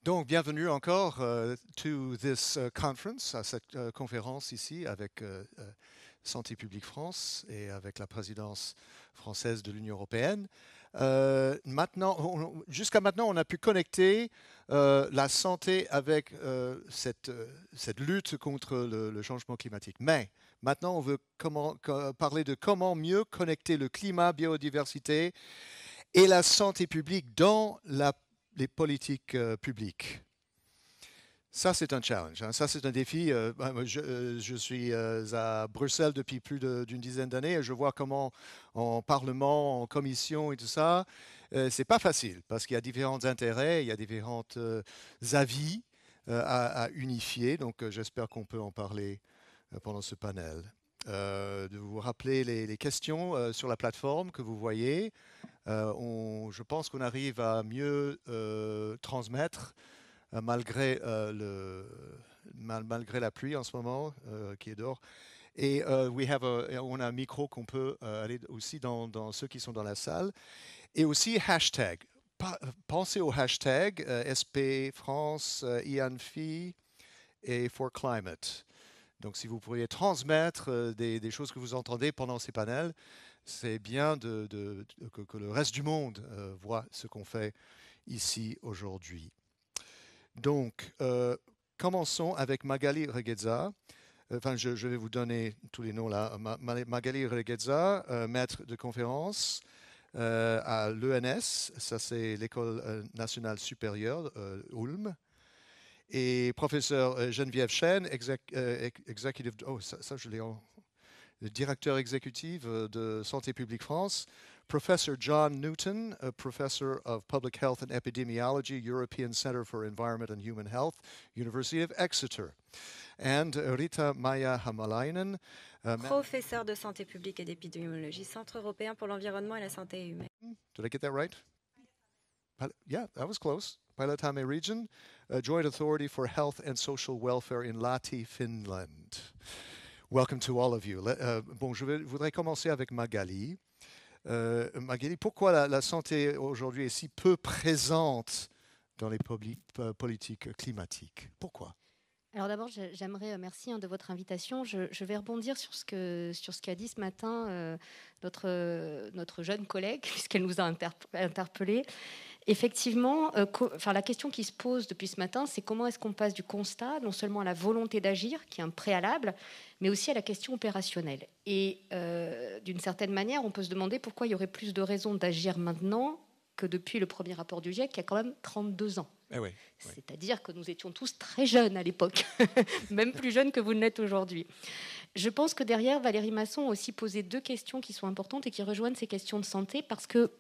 Donc, bienvenue encore to this conference, à cette conférence ici avec Santé publique France et avec la présidence française de l'Union européenne. Jusqu'à maintenant, on a pu connecter la santé avec cette lutte contre le changement climatique. Mais maintenant, on veut parler de comment mieux connecter le climat, biodiversité et la santé publique dans les politiques publiques. Ça, c'est un challenge. Hein. Ça, c'est un défi. Je suis à Bruxelles depuis plus d'une dizaine d'années et je vois comment en Parlement, en commission et tout ça, c'est pas facile parce qu'il y a différents intérêts, il y a différents avis à unifier. Donc, j'espère qu'on peut en parler pendant ce panel. De vous rappeler les questions sur la plateforme que vous voyez. Je pense qu'on arrive à mieux transmettre malgré la pluie en ce moment qui est dehors. Et on a un micro qu'on peut aller aussi dans ceux qui sont dans la salle. Et aussi hashtag. Pensez au hashtag SP France, IANFI et For Climate. Donc si vous pourriez transmettre des choses que vous entendez pendant ces panels, c'est bien que le reste du monde voit ce qu'on fait ici aujourd'hui. Donc, commençons avec Magali Regueza. Enfin, je vais vous donner tous les noms là. Magali Regueza, maître de conférence à l'ENS, ça c'est l'École nationale supérieure, Ulm. Et professeur Geneviève Chen, executive, ça je l'ai le directeur exécutif de Santé publique France, Professor John Newton, a professor of Public Health and Epidemiology, European Center for Environment and Human Health, University of Exeter. And Rita Maija Hamalainen, professeur de santé publique et d'épidémiologie, Centre européen pour l'environnement et la santé humaine. Did I get that right? Yeah, that was close. Päijät-Häme region, Joint Authority for Health and Social Welfare in Lahti, Finland. Welcome to all of you. Bon, je voudrais commencer avec Magali. Magali, pourquoi la santé aujourd'hui est si peu présente dans les politiques climatiques? Pourquoi? Alors d'abord, j'aimerais merci de votre invitation. Je vais rebondir sur ce qu'a dit ce matin notre jeune collègue, puisqu'elle nous a interpellés. Effectivement, la question qui se pose depuis ce matin, c'est comment est-ce qu'on passe du constat, non seulement à la volonté d'agir, qui est un préalable, mais aussi à la question opérationnelle. Et d'une certaine manière, on peut se demander pourquoi il y aurait plus de raisons d'agir maintenant que depuis le premier rapport du GIEC, qui a quand même 32 ans. Oui. C'est-à-dire que nous étions tous très jeunes à l'époque, même plus jeunes que vous ne l'êtes aujourd'hui. Je pense que derrière, Valérie Masson a aussi posé deux questions qui sont importantes et qui rejoignent ces questions de santé parce que...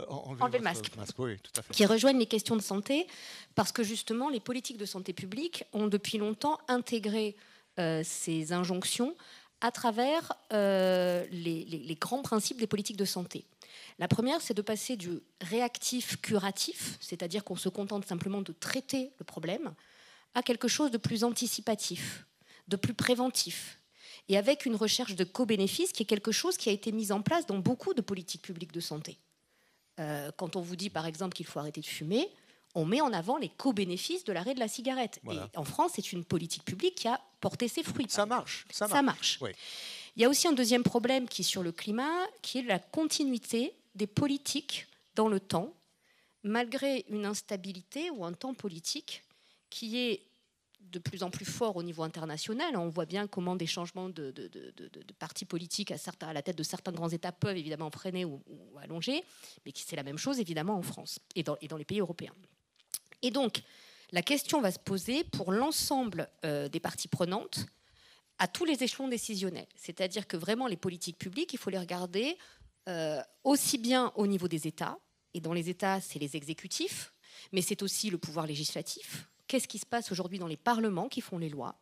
Enlevez le masque. Oui, tout à fait. Qui rejoignent les questions de santé parce que justement, les politiques de santé publique ont depuis longtemps intégré ces injonctions à travers les grands principes des politiques de santé. La première, c'est de passer du réactif curatif, c'est-à-dire qu'on se contente simplement de traiter le problème, à quelque chose de plus anticipatif, de plus préventif, et avec une recherche de co-bénéfices qui est quelque chose qui a été mis en place dans beaucoup de politiques publiques de santé. Quand on vous dit par exemple qu'il faut arrêter de fumer, on met en avant les co-bénéfices de l'arrêt de la cigarette. Voilà. Et en France, c'est une politique publique qui a porté ses fruits. Ça marche. Oui. Il y a aussi un deuxième problème qui est sur le climat, qui est la continuité des politiques dans le temps, malgré une instabilité ou un temps politique qui est de plus en plus fort au niveau international. On voit bien comment des changements de partis politiques à la tête de certains grands États peuvent évidemment freiner ou allonger, mais c'est la même chose évidemment en France et dans les pays européens. Et donc, la question va se poser pour l'ensemble des parties prenantes à tous les échelons décisionnels. C'est-à-dire que vraiment les politiques publiques, il faut les regarder aussi bien au niveau des États, et dans les États, c'est les exécutifs, mais c'est aussi le pouvoir législatif. Qu'est-ce qui se passe aujourd'hui dans les parlements qui font les lois?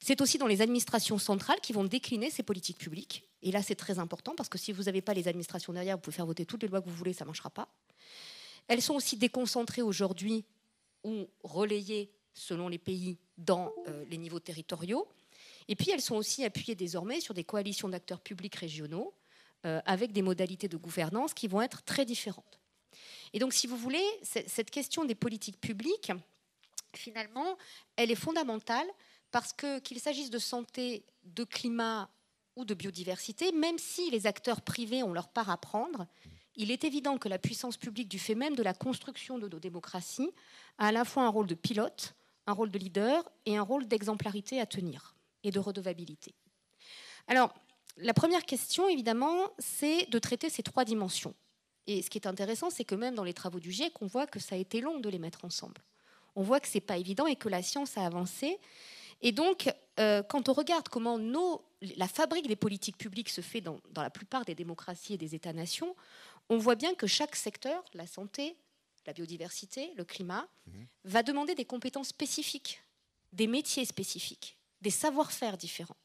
C'est aussi dans les administrations centrales qui vont décliner ces politiques publiques. Et là, c'est très important, parce que si vous n'avez pas les administrations derrière, vous pouvez faire voter toutes les lois que vous voulez, ça ne marchera pas. Elles sont aussi déconcentrées aujourd'hui ou relayées selon les pays dans les niveaux territoriaux. Et puis, elles sont aussi appuyées désormais sur des coalitions d'acteurs publics régionaux avec des modalités de gouvernance qui vont être très différentes. Et donc, si vous voulez, cette question des politiques publiques, finalement, elle est fondamentale parce que qu'il s'agisse de santé, de climat ou de biodiversité, même si les acteurs privés ont leur part à prendre, il est évident que la puissance publique, du fait même de la construction de nos démocraties, a à la fois un rôle de pilote, un rôle de leader et un rôle d'exemplarité à tenir et de redevabilité. Alors, la première question, évidemment, c'est de traiter ces trois dimensions. Et ce qui est intéressant, c'est que même dans les travaux du GIEC, on voit que ça a été long de les mettre ensemble. On voit que ce n'est pas évident et que la science a avancé. Et donc, quand on regarde comment la fabrique des politiques publiques se fait dans la plupart des démocraties et des États-nations, on voit bien que chaque secteur, la santé, la biodiversité, le climat, va demander des compétences spécifiques, des métiers spécifiques, des savoir-faire différents.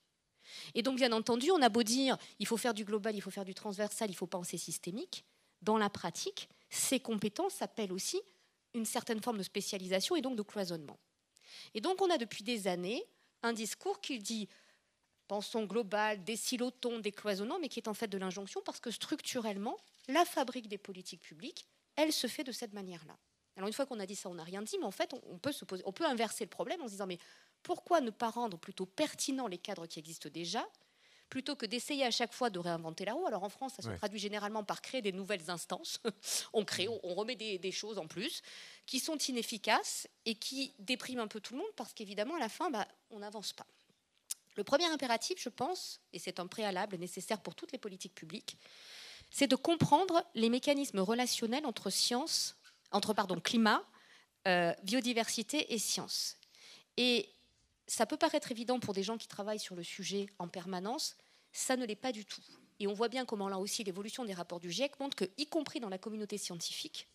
Et donc, bien entendu, on a beau dire il faut faire du global, il faut faire du transversal, il faut penser systémique. Dans la pratique, ces compétences appellent aussi une certaine forme de spécialisation et donc de cloisonnement. Et donc, on a depuis des années un discours qui dit pensons global, décilotons, décloisonnant, mais qui est en fait de l'injonction parce que structurellement, la fabrique des politiques publiques, elle se fait de cette manière-là. Alors, une fois qu'on a dit ça, on n'a rien dit, mais en fait, on peut inverser le problème en se disant mais pourquoi ne pas rendre plutôt pertinents les cadres qui existent déjà plutôt que d'essayer à chaque fois de réinventer la roue. Alors en France, ça se traduit généralement par créer des nouvelles instances. on remet des choses en plus qui sont inefficaces et qui dépriment un peu tout le monde parce qu'évidemment, à la fin, on n'avance pas. Le premier impératif, je pense, et c'est un préalable nécessaire pour toutes les politiques publiques, c'est de comprendre les mécanismes relationnels entre climat, biodiversité et science. Et ça peut paraître évident pour des gens qui travaillent sur le sujet en permanence, ça ne l'est pas du tout. Et on voit bien comment là aussi l'évolution des rapports du GIEC montre que, y compris dans la communauté scientifique,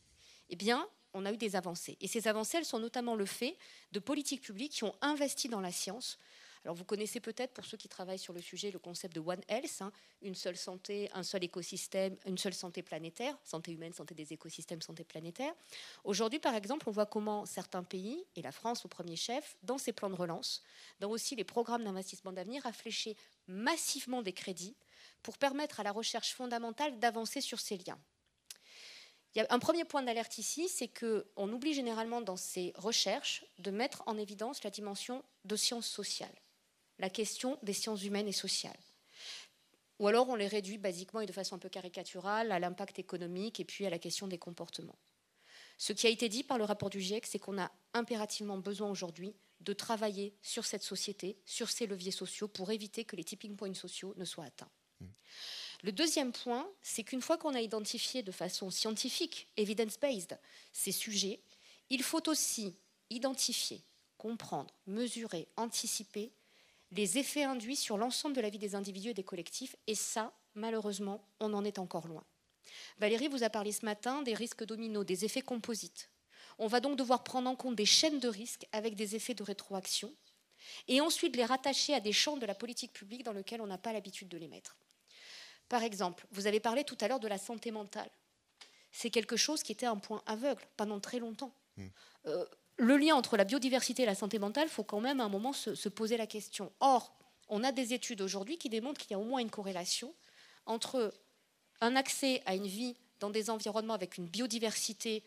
eh bien, on a eu des avancées. Et ces avancées, elles sont notamment le fait de politiques publiques qui ont investi dans la science. Alors vous connaissez peut-être, pour ceux qui travaillent sur le sujet, le concept de One Health, une seule santé, un seul écosystème, une seule santé planétaire, santé humaine, santé des écosystèmes, santé planétaire. Aujourd'hui, par exemple, on voit comment certains pays, et la France au premier chef, dans ses plans de relance, dans aussi les programmes d'investissement d'avenir, a fléché massivement des crédits pour permettre à la recherche fondamentale d'avancer sur ces liens. Il y a un premier point d'alerte ici, c'est qu'on oublie généralement dans ces recherches de mettre en évidence la dimension de sciences sociales, la question des sciences humaines et sociales. Ou alors on les réduit basiquement et de façon un peu caricaturale à l'impact économique et puis à la question des comportements. Ce qui a été dit par le rapport du GIEC, c'est qu'on a impérativement besoin aujourd'hui de travailler sur cette société, sur ces leviers sociaux pour éviter que les tipping points sociaux ne soient atteints. Le deuxième point, c'est qu'une fois qu'on a identifié de façon scientifique, evidence-based, ces sujets, il faut aussi identifier, comprendre, mesurer, anticiper les effets induits sur l'ensemble de la vie des individus et des collectifs. Et ça, malheureusement, on en est encore loin. Valérie vous a parlé ce matin des risques dominos, des effets composites. On va donc devoir prendre en compte des chaînes de risques avec des effets de rétroaction et ensuite les rattacher à des champs de la politique publique dans lesquels on n'a pas l'habitude de les mettre. Par exemple, vous avez parlé tout à l'heure de la santé mentale. C'est quelque chose qui était un point aveugle pendant très longtemps. Le lien entre la biodiversité et la santé mentale, il faut quand même à un moment se poser la question. Or, on a des études aujourd'hui qui démontrent qu'il y a au moins une corrélation entre un accès à une vie dans des environnements avec une biodiversité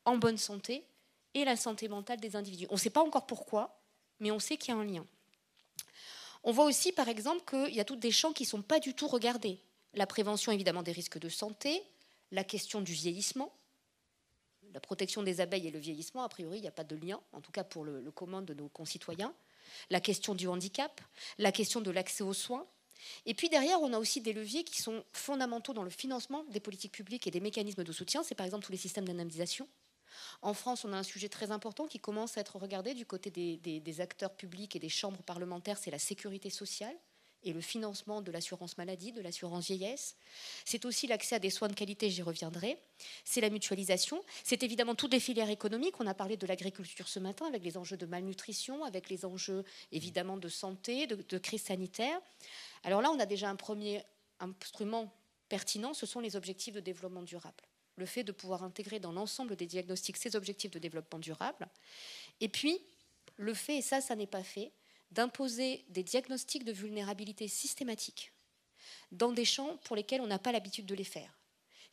en bonne santé et la santé mentale des individus. On ne sait pas encore pourquoi, mais on sait qu'il y a un lien. On voit aussi, par exemple, qu'il y a tous des champs qui ne sont pas du tout regardés. La prévention, évidemment, des risques de santé, la question du vieillissement, la protection des abeilles et le vieillissement, a priori, il n'y a pas de lien, en tout cas pour le commun de nos concitoyens. La question du handicap, la question de l'accès aux soins. Et puis derrière, on a aussi des leviers qui sont fondamentaux dans le financement des politiques publiques et des mécanismes de soutien. C'est par exemple tous les systèmes d'indemnisation. En France, on a un sujet très important qui commence à être regardé du côté des acteurs publics et des chambres parlementaires, c'est la sécurité sociale et le financement de l'assurance maladie, de l'assurance vieillesse. C'est aussi l'accès à des soins de qualité, j'y reviendrai. C'est la mutualisation. C'est évidemment toutes les filières économiques. On a parlé de l'agriculture ce matin avec les enjeux de malnutrition, avec les enjeux évidemment de santé, de crise sanitaire. Alors là, on a déjà un premier instrument pertinent, ce sont les objectifs de développement durable. Le fait de pouvoir intégrer dans l'ensemble des diagnostics ces objectifs de développement durable. Et puis, le fait, et ça n'est pas fait, d'imposer des diagnostics de vulnérabilité systématiques dans des champs pour lesquels on n'a pas l'habitude de les faire.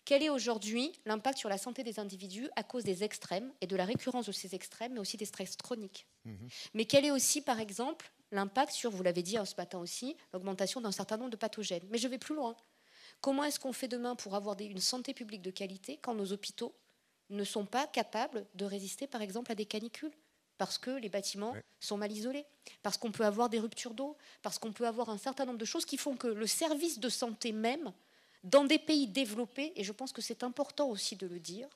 Quel est aujourd'hui l'impact sur la santé des individus à cause des extrêmes et de la récurrence de ces extrêmes, mais aussi des stress chroniques? Mais quel est aussi, par exemple, l'impact sur, vous l'avez dit ce matin aussi, l'augmentation d'un certain nombre de pathogènes? Mais je vais plus loin. Comment est-ce qu'on fait demain pour avoir une santé publique de qualité quand nos hôpitaux ne sont pas capables de résister, par exemple, à des canicules? Parce que les bâtiments sont mal isolés, parce qu'on peut avoir des ruptures d'eau, parce qu'on peut avoir un certain nombre de choses qui font que le service de santé même, dans des pays développés, et je pense que c'est important aussi de le dire,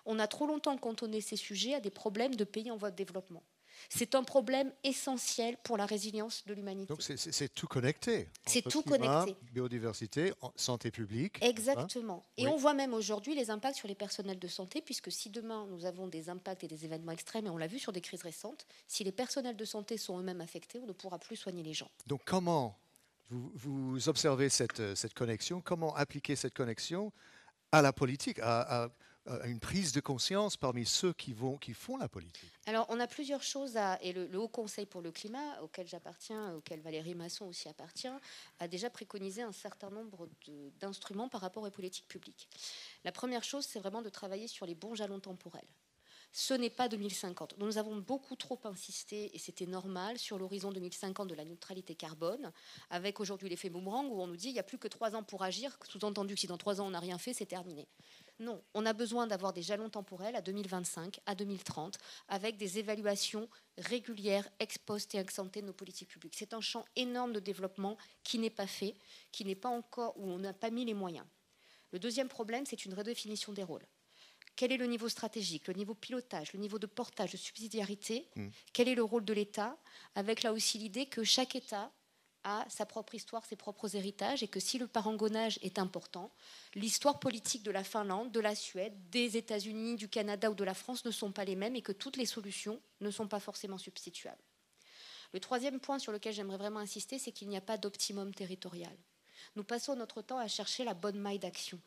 on a trop longtemps cantonné ces sujets à des problèmes de pays en voie de développement. C'est un problème essentiel pour la résilience de l'humanité. Donc c'est tout connecté. C'est tout climat, connecté. Biodiversité, santé publique. Exactement. Et oui. on voit même aujourd'hui les impacts sur les personnels de santé, puisque si demain nous avons des impacts et des événements extrêmes, et on l'a vu sur des crises récentes, si les personnels de santé sont eux-mêmes affectés, on ne pourra plus soigner les gens. Donc comment vous observez cette connexion? Comment appliquer cette connexion à la politique, à une prise de conscience parmi ceux qui font la politique? Alors, on a plusieurs choses et le Haut Conseil pour le climat, auquel j'appartiens, auquel Valérie Masson aussi appartient, a déjà préconisé un certain nombre d'instruments par rapport aux politiques publiques. La première chose, c'est vraiment de travailler sur les bons jalons temporels. Ce n'est pas 2050. Nous avons beaucoup trop insisté, et c'était normal, sur l'horizon 2050 de la neutralité carbone, avec aujourd'hui l'effet boomerang où on nous dit qu'il n'y a plus que 3 ans pour agir, sous-entendu que si dans 3 ans on n'a rien fait, c'est terminé. Non, on a besoin d'avoir des jalons temporels à 2025, à 2030, avec des évaluations régulières, ex post et ex ante de nos politiques publiques. C'est un champ énorme de développement qui n'est pas fait, qui n'est pas encore, où on n'a pas mis les moyens. Le deuxième problème, c'est une redéfinition des rôles. Quel est le niveau stratégique, le niveau pilotage, le niveau de portage, de subsidiarité? Quel est le rôle de l'État? Avec là aussi l'idée que chaque État a sa propre histoire, ses propres héritages, et que si le parangonnage est important, l'histoire politique de la Finlande, de la Suède, des États-Unis, du Canada ou de la France ne sont pas les mêmes et que toutes les solutions ne sont pas forcément substituables. Le troisième point sur lequel j'aimerais vraiment insister, c'est qu'il n'y a pas d'optimum territorial. Nous passons notre temps à chercher la bonne maille d'action.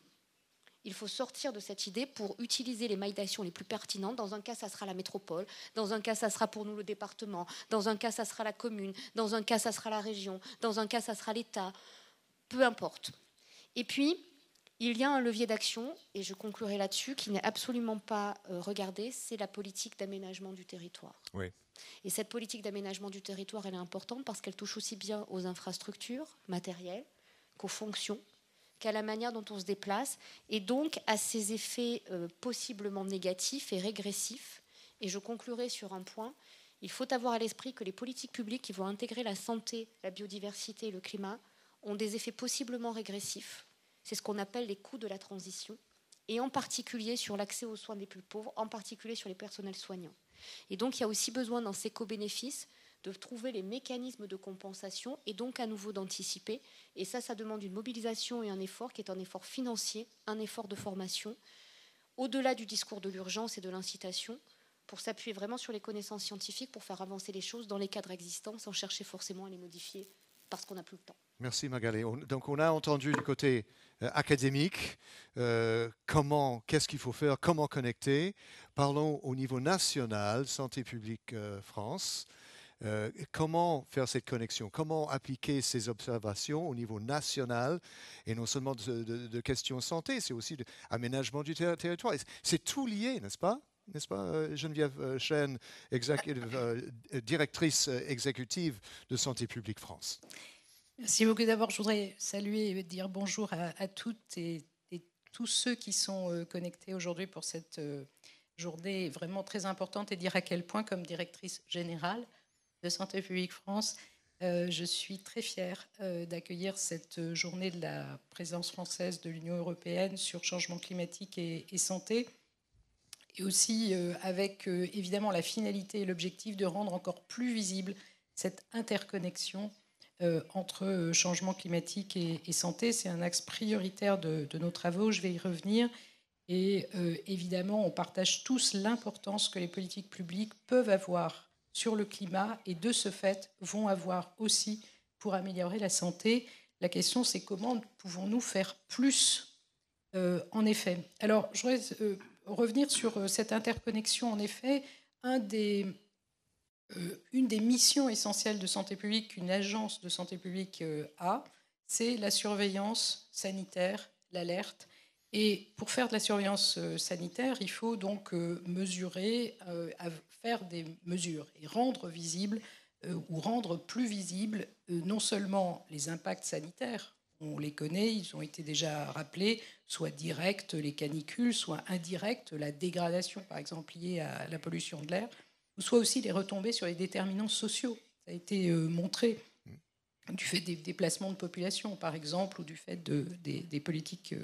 Il faut sortir de cette idée pour utiliser les mailles d'action les plus pertinentes. Dans un cas, ça sera la métropole. Dans un cas, ça sera pour nous le département. Dans un cas, ça sera la commune. Dans un cas, ça sera la région. Dans un cas, ça sera l'État. Peu importe. Et puis, il y a un levier d'action, et je conclurai là-dessus, qui n'est absolument pas regardé, c'est la politique d'aménagement du territoire. Oui. Et cette politique d'aménagement du territoire, elle est importante parce qu'elle touche aussi bien aux infrastructures matérielles qu'aux fonctions, qu'à la manière dont on se déplace, et donc à ses effets possiblement négatifs et régressifs. Et je conclurai sur un point. Il faut avoir à l'esprit que les politiques publiques qui vont intégrer la santé, la biodiversité et le climat ont des effets possiblement régressifs. C'est ce qu'on appelle les coûts de la transition, et en particulier sur l'accès aux soins des plus pauvres, en particulier sur les personnels soignants. Et donc il y a aussi besoin dans ces co-bénéfices de trouver les mécanismes de compensation et donc à nouveau d'anticiper. Et ça demande une mobilisation et un effort qui est un effort financier, un effort de formation, au-delà du discours de l'urgence et de l'incitation, pour s'appuyer vraiment sur les connaissances scientifiques, pour faire avancer les choses dans les cadres existants, sans chercher forcément à les modifier, parce qu'on n'a plus le temps. Merci Magali. Donc on a entendu du côté académique, qu'est-ce qu'il faut faire, comment connecter. Parlons au niveau national, Santé publique France. Comment faire cette connexion? Comment appliquer ces observations au niveau national? Et non seulement de questions santé, c'est aussi d'aménagement du territoire. C'est tout lié, n'est-ce pas? N'est-ce pas, Geneviève Chêne, directrice exécutive de Santé publique France? Merci beaucoup. D'abord, je voudrais saluer et dire bonjour à toutes et tous ceux qui sont connectés aujourd'hui pour cette journée vraiment très importante, et dire à quel point, comme directrice générale de Santé publique France, je suis très fière d'accueillir cette journée de la présidence française de l'Union européenne sur changement climatique et santé, et aussi avec évidemment la finalité et l'objectif de rendre encore plus visible cette interconnexion entre changement climatique et santé. C'est un axe prioritaire de nos travaux, je vais y revenir. Et évidemment, on partage tous l'importance que les politiques publiques peuvent avoir sur le climat et de ce fait vont avoir aussi pour améliorer la santé. La question, c'est comment pouvons-nous faire plus en effet. Alors, je voudrais revenir sur cette interconnexion. En effet, une des missions essentielles de santé publique qu'une agence de santé publique a, c'est la surveillance sanitaire, l'alerte. Et pour faire de la surveillance sanitaire, il faut donc mesurer, faire des mesures et rendre visible ou rendre plus visible non seulement les impacts sanitaires, on les connaît, ils ont été déjà rappelés, soit directs, les canicules, soit indirects, la dégradation par exemple liée à la pollution de l'air, soit aussi les retombées sur les déterminants sociaux. Ça a été montré du fait des déplacements de population, par exemple, ou du fait des politiques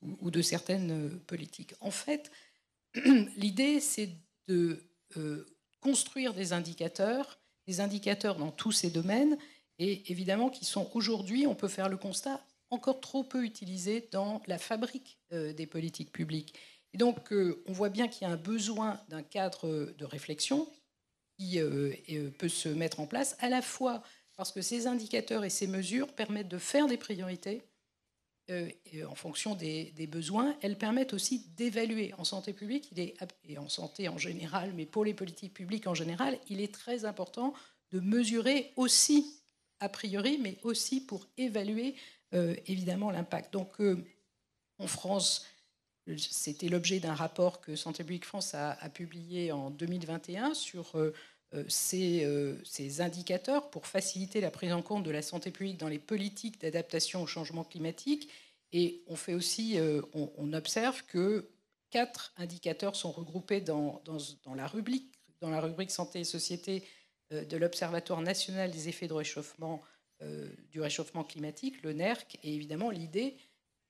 ou de certaines politiques. En fait, l'idée, c'est de construire des indicateurs dans tous ces domaines, et évidemment qui sont aujourd'hui, on peut faire le constat, encore trop peu utilisés dans la fabrique des politiques publiques. Et donc, on voit bien qu'il y a un besoin d'un cadre de réflexion qui peut se mettre en place, à la fois parce que ces indicateurs et ces mesures permettent de faire des priorités en fonction des besoins. Elles permettent aussi d'évaluer. En santé publique, et en santé en général, mais pour les politiques publiques en général, il est très important de mesurer aussi, a priori, mais aussi pour évaluer évidemment l'impact. Donc, en France, c'était l'objet d'un rapport que Santé publique France a publié en 2021 sur ces indicateurs pour faciliter la prise en compte de la santé publique dans les politiques d'adaptation au changement climatique. Et on fait aussi, on observe que 4 indicateurs sont regroupés dans la rubrique santé et société de l'Observatoire national des effets du réchauffement climatique, le NERC. Et évidemment, l'idée,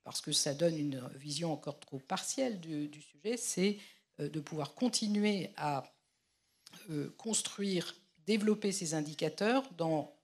parce que ça donne une vision encore trop partielle du sujet, c'est de pouvoir continuer à construire, développer ces indicateurs dans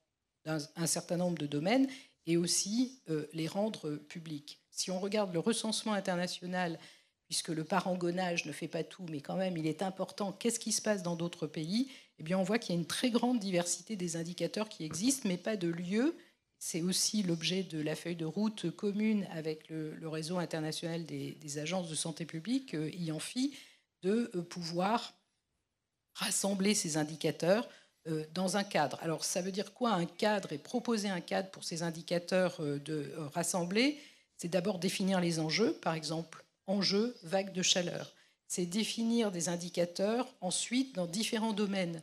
un certain nombre de domaines et aussi les rendre publics. Si on regarde le recensement international, puisque le parangonnage ne fait pas tout, mais quand même il est important, qu'est-ce qui se passe dans d'autres pays, eh bien on voit qu'il y a une très grande diversité des indicateurs qui existent, mais pas de lieu. C'est aussi l'objet de la feuille de route commune avec le réseau international des agences de santé publique, IANFI, de pouvoir rassembler ces indicateurs dans un cadre. Alors, ça veut dire quoi un cadre et proposer un cadre pour ces indicateurs rassemblés? C'est d'abord définir les enjeux, par exemple, enjeux, vagues de chaleur. C'est définir des indicateurs ensuite dans différents domaines.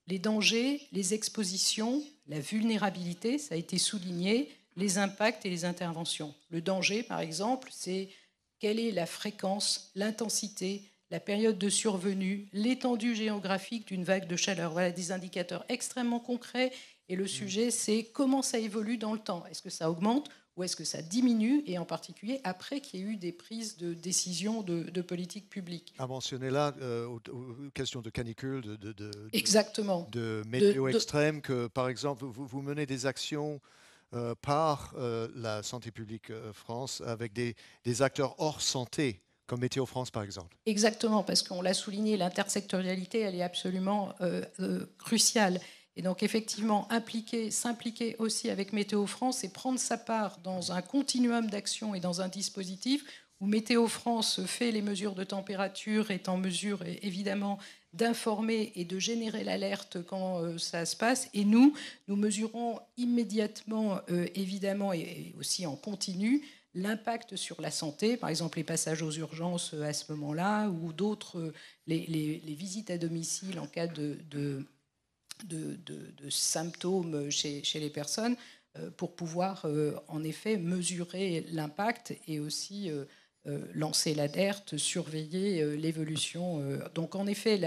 Les dangers, les expositions, la vulnérabilité, ça a été souligné, les impacts et les interventions. Le danger, par exemple, c'est quelle est la fréquence, l'intensité, la période de survenue, l'étendue géographique d'une vague de chaleur. Voilà des indicateurs extrêmement concrets. Et le sujet, c'est comment ça évolue dans le temps. Est-ce que ça augmente ou est-ce que ça diminue, et en particulier après qu'il y ait eu des prises de décision de politique publique. À mentionner là, aux questions de canicule, exactement. De météo extrême, que par exemple, vous menez des actions par la Santé publique France avec des acteurs hors santé, comme Météo France, par exemple. Exactement, parce qu'on l'a souligné, l'intersectorialité, elle est absolument cruciale. Et donc, effectivement, s'impliquer aussi avec Météo France et prendre sa part dans un continuum d'action et dans un dispositif où Météo France fait les mesures de température, est en mesure, évidemment, d'informer et de générer l'alerte quand ça se passe. Et nous mesurons immédiatement, évidemment, et aussi en continu, l'impact sur la santé, par exemple les passages aux urgences à ce moment-là, ou d'autres, les visites à domicile en cas de symptômes chez les personnes, pour pouvoir en effet mesurer l'impact et aussi lancer l'alerte, surveiller l'évolution. Donc en effet,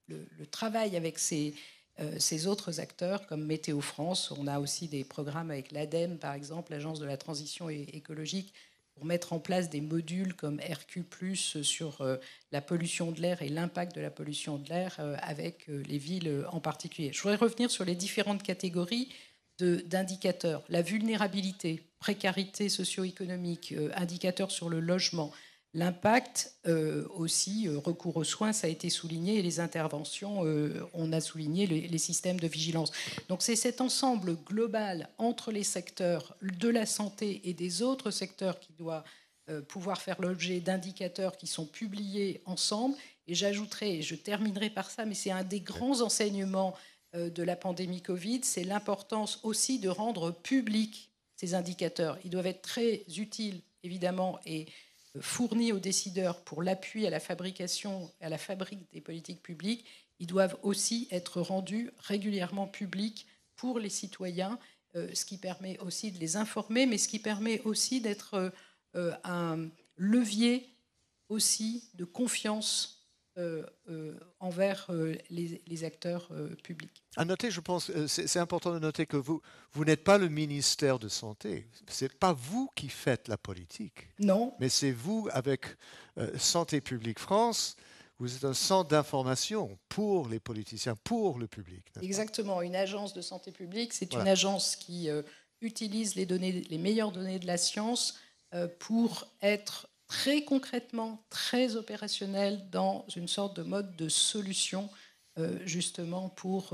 le travail avec ces autres acteurs comme Météo France, on a aussi des programmes avec l'ADEME, par exemple, l'Agence de la transition écologique, pour mettre en place des modules comme RQ+, sur la pollution de l'air et l'impact de la pollution de l'air avec les villes en particulier. Je voudrais revenir sur les différentes catégories d'indicateurs. La vulnérabilité, précarité socio-économique, indicateurs sur le logement, l'impact aussi, recours aux soins, ça a été souligné, et les interventions, on a souligné les systèmes de vigilance. Donc c'est cet ensemble global entre les secteurs de la santé et des autres secteurs qui doit pouvoir faire l'objet d'indicateurs qui sont publiés ensemble. Et j'ajouterai, et je terminerai par ça, mais c'est un des grands enseignements de la pandémie Covid, c'est l'importance aussi de rendre publics ces indicateurs. Ils doivent être très utiles évidemment, est fourni aux décideurs pour l'appui à la fabrication, à la fabrique des politiques publiques, ils doivent aussi être rendus régulièrement publics pour les citoyens, ce qui permet aussi de les informer, mais ce qui permet aussi d'être un levier aussi de confiance envers les acteurs publics. À noter, je pense, c'est important de noter que vous n'êtes pas le ministère de Santé. Ce n'est pas vous qui faites la politique. Non. Mais c'est vous, avec Santé publique France, vous êtes un centre d'information pour les politiciens, pour le public. Exactement. Une agence de santé publique, c'est une agence qui utilise les meilleures données de la science pour être très concrètement, très opérationnel dans une sorte de mode de solution, justement pour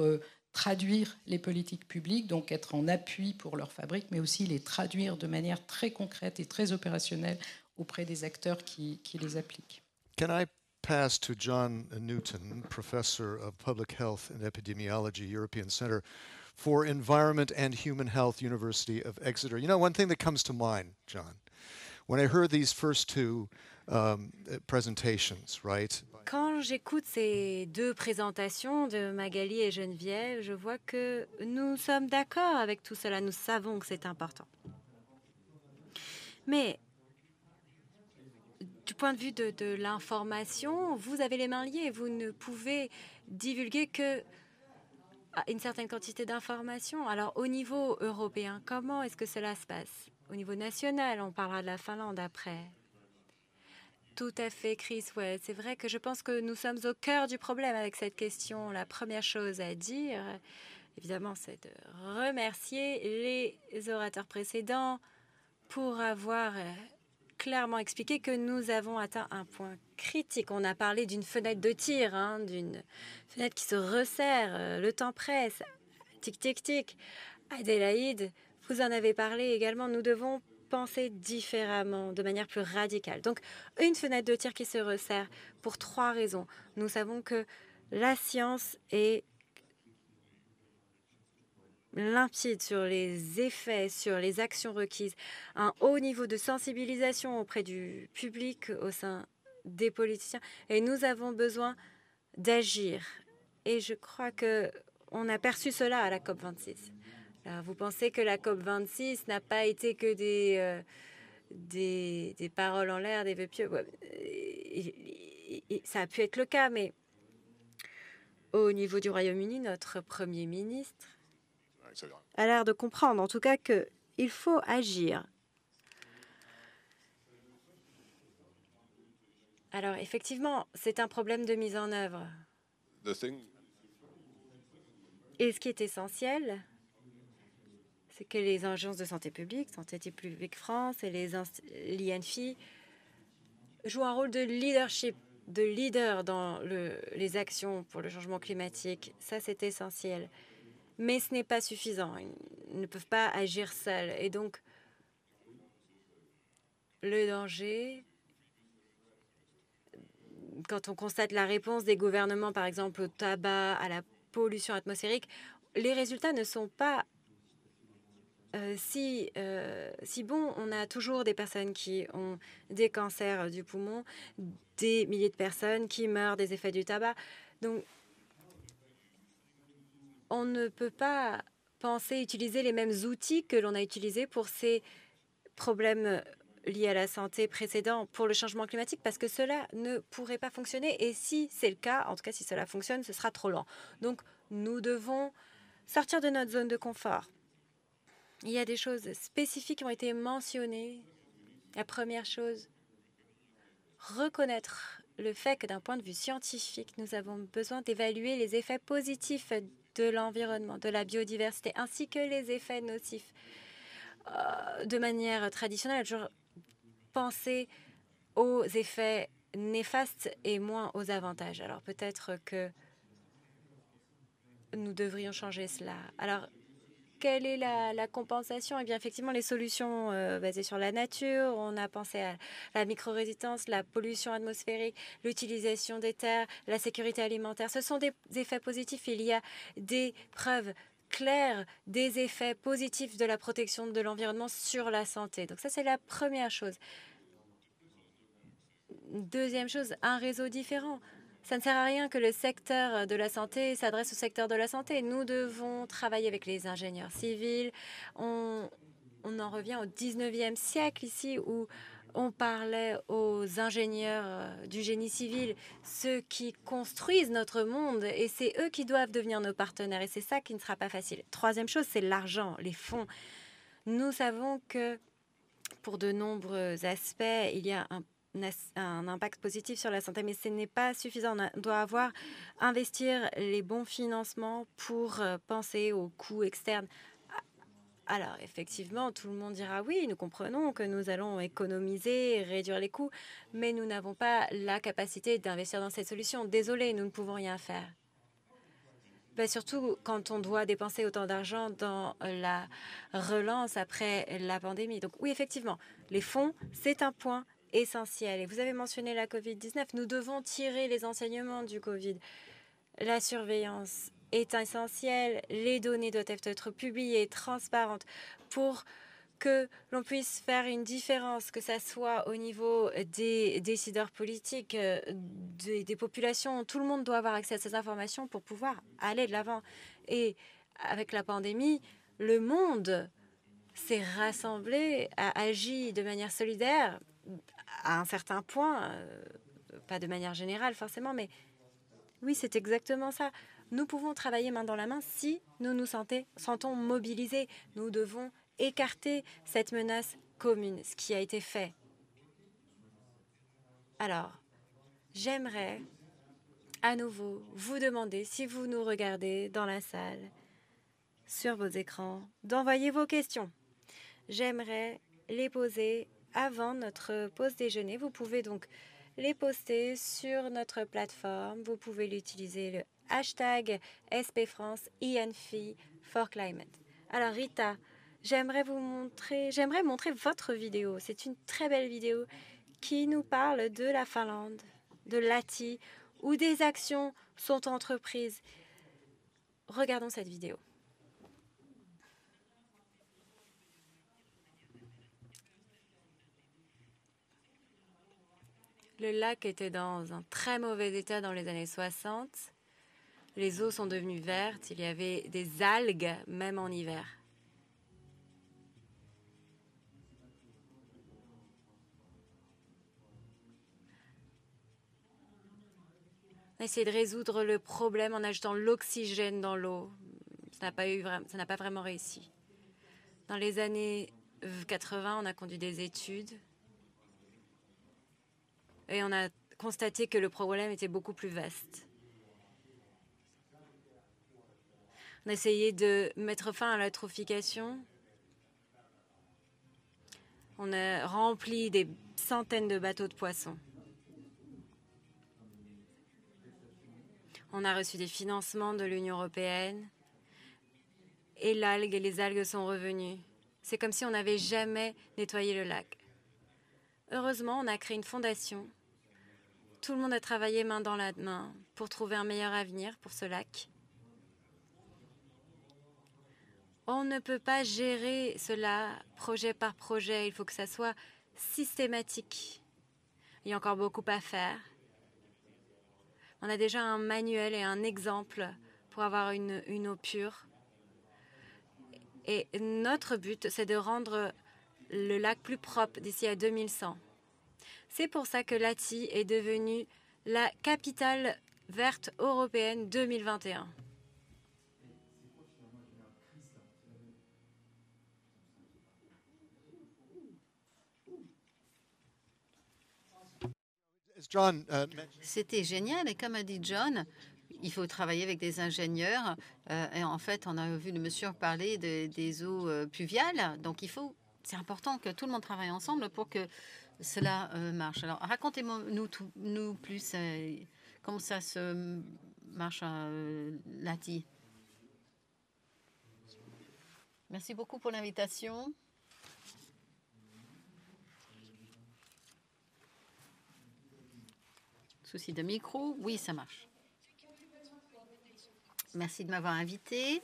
traduire les politiques publiques, donc être en appui pour leur fabrique, mais aussi les traduire de manière très concrète et très opérationnelle auprès des acteurs qui les appliquent. Can I pass to John Newton, Professor of Public Health and Epidemiology, European Center for Environment and Human Health, University of Exeter. You know, one thing that comes to mind, John, when I heard these first two presentations, right? Quand j'écoute ces deux présentations de Magali et Geneviève, je vois que nous sommes d'accord avec tout cela. Nous savons que c'est important. Mais du point de vue de l'information, vous avez les mains liées. Vous ne pouvez divulguer que une certaine quantité d'informations. Alors, au niveau européen, comment est-ce que cela se passe? Au niveau national, on parlera de la Finlande après. Tout à fait, Chris. Ouais, c'est vrai que je pense que nous sommes au cœur du problème avec cette question. La première chose à dire, évidemment, c'est de remercier les orateurs précédents pour avoir clairement expliqué que nous avons atteint un point critique. On a parlé d'une fenêtre de tir, d'une fenêtre qui se resserre. Le temps presse. Tic, tic, tic. Adélaïde, vous en avez parlé également. Nous devons penser différemment, de manière plus radicale. Donc, une fenêtre de tir qui se resserre pour 3 raisons. Nous savons que la science est limpide sur les effets, sur les actions requises, un haut niveau de sensibilisation auprès du public, au sein des politiciens. Et nous avons besoin d'agir. Et je crois qu'on a perçu cela à la COP26. Alors, vous pensez que la COP26 n'a pas été que des paroles en l'air, des vœux pieux? Ça a pu être le cas, mais au niveau du Royaume-Uni, notre Premier ministre a l'air de comprendre, en tout cas, qu'il faut agir. Alors, effectivement, c'est un problème de mise en œuvre. Et ce qui est essentiel, c'est que les agences de santé publique, Santé publique France et l'INFI jouent un rôle de leadership, de leader dans les actions pour le changement climatique. Ça, c'est essentiel. Mais ce n'est pas suffisant. Ils ne peuvent pas agir seuls. Et donc, le danger, quand on constate la réponse des gouvernements, par exemple, au tabac, à la pollution atmosphérique, les résultats ne sont pas si bons. On a toujours des personnes qui ont des cancers du poumon, des milliers de personnes qui meurent des effets du tabac. Donc, on ne peut pas penser utiliser les mêmes outils que l'on a utilisés pour ces problèmes liés à la santé précédents pour le changement climatique, parce que cela ne pourrait pas fonctionner. Et si c'est le cas, en tout cas si cela fonctionne, ce sera trop lent. Donc, nous devons sortir de notre zone de confort. Il y a des choses spécifiques qui ont été mentionnées. La première chose, reconnaître le fait que d'un point de vue scientifique, nous avons besoin d'évaluer les effets positifs de l'environnement, de la biodiversité, ainsi que les effets nocifs. De manière traditionnelle, je pensais aux effets néfastes et moins aux avantages. Alors peut-être que nous devrions changer cela. Alors, quelle est la compensation? Eh bien, effectivement, les solutions basées sur la nature. On a pensé à la micro-résistance, la pollution atmosphérique, l'utilisation des terres, la sécurité alimentaire. Ce sont des effets positifs. Il y a des preuves clair des effets positifs de la protection de l'environnement sur la santé. Donc ça, c'est la première chose. Deuxième chose, un réseau différent. Ça ne sert à rien que le secteur de la santé s'adresse au secteur de la santé. Nous devons travailler avec les ingénieurs civils. On en revient au 19e siècle ici où on parlait aux ingénieurs du génie civil, ceux qui construisent notre monde, et c'est eux qui doivent devenir nos partenaires. Et c'est ça qui ne sera pas facile. Troisième chose, c'est l'argent, les fonds. Nous savons que pour de nombreux aspects, il y a un impact positif sur la santé, mais ce n'est pas suffisant. On doit investir les bons financements pour penser aux coûts externes. Alors, effectivement, tout le monde dira oui, nous comprenons que nous allons économiser et réduire les coûts, mais nous n'avons pas la capacité d'investir dans cette solution. Désolé, nous ne pouvons rien faire. Surtout quand on doit dépenser autant d'argent dans la relance après la pandémie. Donc oui, effectivement, les fonds, c'est un point essentiel. Et vous avez mentionné la COVID-19. Nous devons tirer les enseignements du COVID. La surveillance est essentielle. Les données doivent être publiées, transparentes, pour que l'on puisse faire une différence, que ce soit au niveau des décideurs politiques, des populations. Tout le monde doit avoir accès à ces informations pour pouvoir aller de l'avant. Et avec la pandémie, le monde s'est rassemblé, a agi de manière solidaire à un certain point, pas de manière générale forcément, mais oui, c'est exactement ça. Nous pouvons travailler main dans la main si nous nous sentons mobilisés. Nous devons écarter cette menace commune, ce qui a été fait. Alors, j'aimerais à nouveau vous demander, si vous nous regardez dans la salle, sur vos écrans, d'envoyer vos questions. J'aimerais les poser avant notre pause déjeuner. Vous pouvez donc les poster sur notre plateforme. Vous pouvez l'utiliser le hashtag SPFrance INFI for Climate. Alors Rita, j'aimerais montrer votre vidéo. C'est une très belle vidéo qui nous parle de la Finlande, de Lahti, où des actions sont entreprises. Regardons cette vidéo. Le lac était dans un très mauvais état dans les années 60. Les eaux sont devenues vertes. Il y avait des algues, même en hiver. On a essayé de résoudre le problème en ajoutant l'oxygène dans l'eau. Ça n'a pas vraiment réussi. Dans les années 80, on a conduit des études. Et on a constaté que le problème était beaucoup plus vaste. On a essayé de mettre fin à l'eutrophication. On a rempli des centaines de bateaux de poissons. On a reçu des financements de l'Union européenne. Et les algues sont revenues. C'est comme si on n'avait jamais nettoyé le lac. Heureusement, on a créé une fondation. Tout le monde a travaillé main dans la main pour trouver un meilleur avenir pour ce lac. On ne peut pas gérer cela projet par projet. Il faut que ça soit systématique. Il y a encore beaucoup à faire. On a déjà un manuel et un exemple pour avoir une eau pure. Et notre but, c'est de rendre le lac plus propre d'ici à 2100. C'est pour ça que Lahti est devenue la capitale verte européenne 2021. C'était génial et comme a dit John, il faut travailler avec des ingénieurs. Et en fait, on a vu le monsieur parler des eaux pluviales. Donc c'est important que tout le monde travaille ensemble pour que cela marche. Alors, racontez-nous plus comment ça se marche à Lahti. Merci beaucoup pour l'invitation. Souci de micro, oui, ça marche. Merci de m'avoir invité.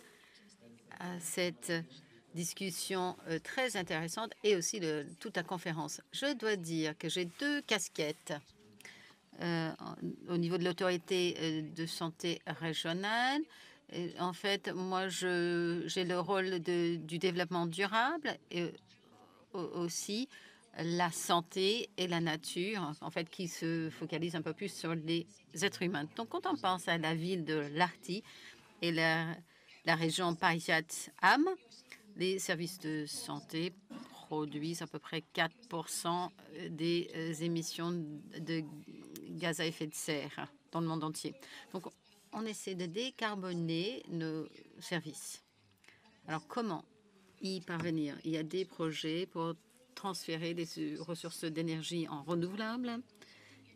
à cette discussion très intéressante et aussi toute la conférence. Je dois dire que j'ai 2 casquettes au niveau de l'autorité de santé régionale. Et en fait, moi, j'ai le rôle du développement durable et aussi la santé et la nature, en fait, qui se focalise un peu plus sur les êtres humains. Donc, quand on pense à la ville de Lahti et la région Pariyat-Am, les services de santé produisent à peu près 4% des émissions de gaz à effet de serre dans le monde entier. Donc, on essaie de décarboner nos services. Alors, comment y parvenir? Il y a des projets pour transférer des ressources d'énergie en renouvelables.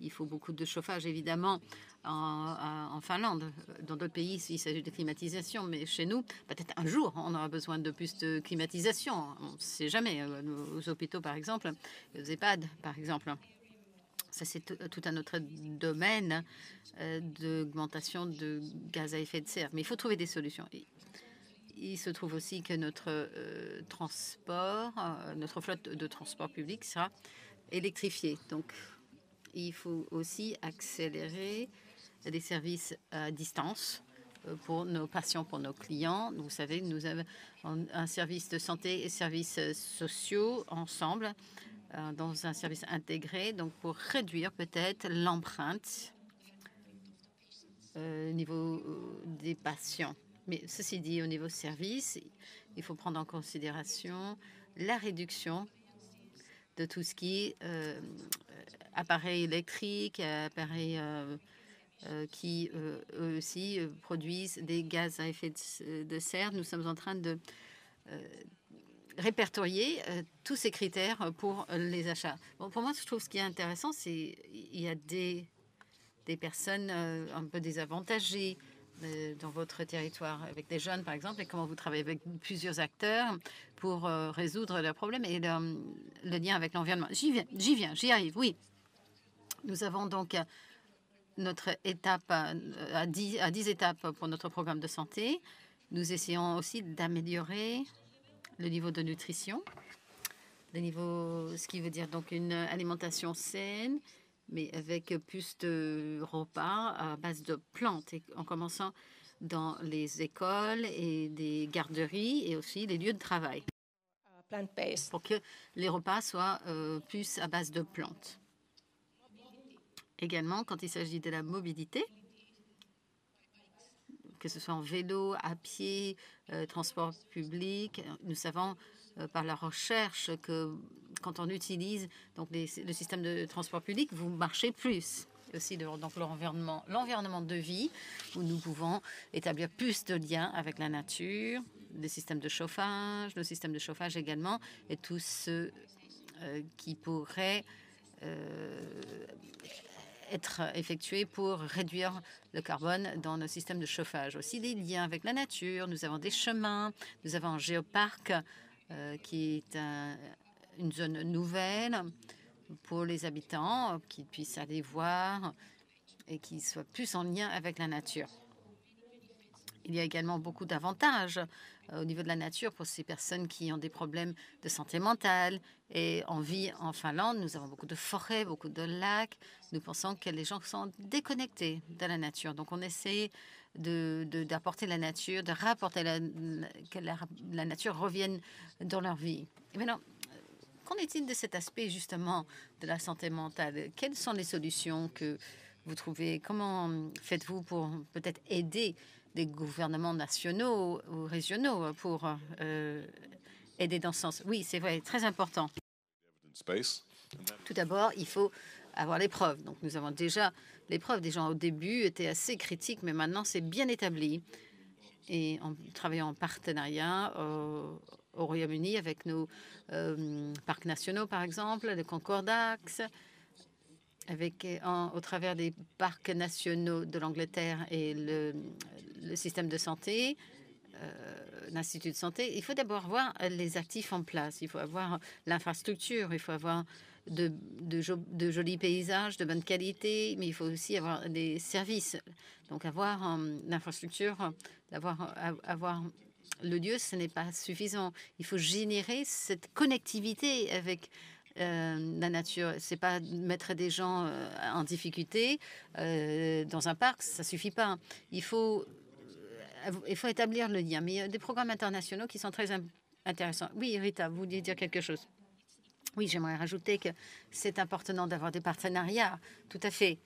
Il faut beaucoup de chauffage, évidemment, en Finlande. Dans d'autres pays, il s'agit de climatisation. Mais chez nous, peut-être un jour, on aura besoin de plus de climatisation. On ne sait jamais. Aux hôpitaux, par exemple, aux EHPAD, par exemple. Ça, c'est tout un autre domaine d'augmentation de gaz à effet de serre. Mais il faut trouver des solutions. Il se trouve aussi que notre notre flotte de transport public sera électrifiée. Donc, il faut aussi accélérer des services à distance pour nos patients, pour nos clients. Vous savez, nous avons un service de santé et services sociaux ensemble dans un service intégré, donc pour réduire peut-être l'empreinte au niveau des patients. Mais ceci dit, au niveau service, il faut prendre en considération la réduction de tout ce qui est appareils électriques, appareils qui aussi produisent des gaz à effet de serre. Nous sommes en train de répertorier tous ces critères pour les achats. Bon, pour moi, je trouve ce qui est intéressant, c'est qu'il y a des personnes un peu désavantagées dans votre territoire, avec des jeunes, par exemple, et comment vous travaillez avec plusieurs acteurs pour résoudre leurs problèmes et le lien avec l'environnement. J'y arrive, oui. Nous avons donc notre étape à 10 étapes pour notre programme de santé. Nous essayons aussi d'améliorer le niveau de nutrition, ce qui veut dire donc une alimentation saine, mais avec plus de repas à base de plantes, et en commençant dans les écoles et des garderies et aussi les lieux de travail, pour que les repas soient plus à base de plantes. Également, quand il s'agit de la mobilité, que ce soit en vélo, à pied, transport public, nous savons par la recherche que quand on utilise donc le système de transport public, vous marchez plus. Aussi donc l'environnement de vie, où nous pouvons établir plus de liens avec la nature, les systèmes de chauffage, nos systèmes de chauffage également, et tout ce qui pourrait être effectué pour réduire le carbone dans nos systèmes de chauffage. Aussi des liens avec la nature, nous avons des chemins, nous avons un géoparc qui est une zone nouvelle pour les habitants, qu'ils puissent aller voir et qu'ils soient plus en lien avec la nature. Il y a également beaucoup d'avantages au niveau de la nature pour ces personnes qui ont des problèmes de santé mentale. Et on vit en Finlande, nous avons beaucoup de forêts, beaucoup de lacs. Nous pensons que les gens sont déconnectés de la nature. Donc on essaie d'apporter la nature, de rapporter que la nature revienne dans leur vie. Et maintenant, qu'en est-il de cet aspect justement de la santé mentale? Quelles sont les solutions que vous trouvez? Comment faites-vous pour peut-être aider des gouvernements nationaux ou régionaux pour aider dans ce sens? Oui, c'est vrai, très important. Tout d'abord, il faut avoir les preuves. Donc, nous avons déjà les preuves. Des gens au début étaient assez critiques, mais maintenant, c'est bien établi. Et en travaillant en partenariat au Royaume-Uni avec nos parcs nationaux, par exemple, le Concordax, au travers des parcs nationaux de l'Angleterre et le système de santé, l'Institut de santé, il faut d'abord avoir les actifs en place. Il faut avoir l'infrastructure, il faut avoir de jolis paysages de bonne qualité, mais il faut aussi avoir des services. Donc avoir l'infrastructure, avoir le lieu, ce n'est pas suffisant. Il faut générer cette connectivité avec la nature. C'est pas mettre des gens en difficulté dans un parc, ça suffit pas. Il faut établir le lien. Mais il y a des programmes internationaux qui sont très intéressants. Oui, Rita, vous vouliez dire quelque chose? Oui, j'aimerais rajouter que c'est important d'avoir des partenariats. Tout à fait.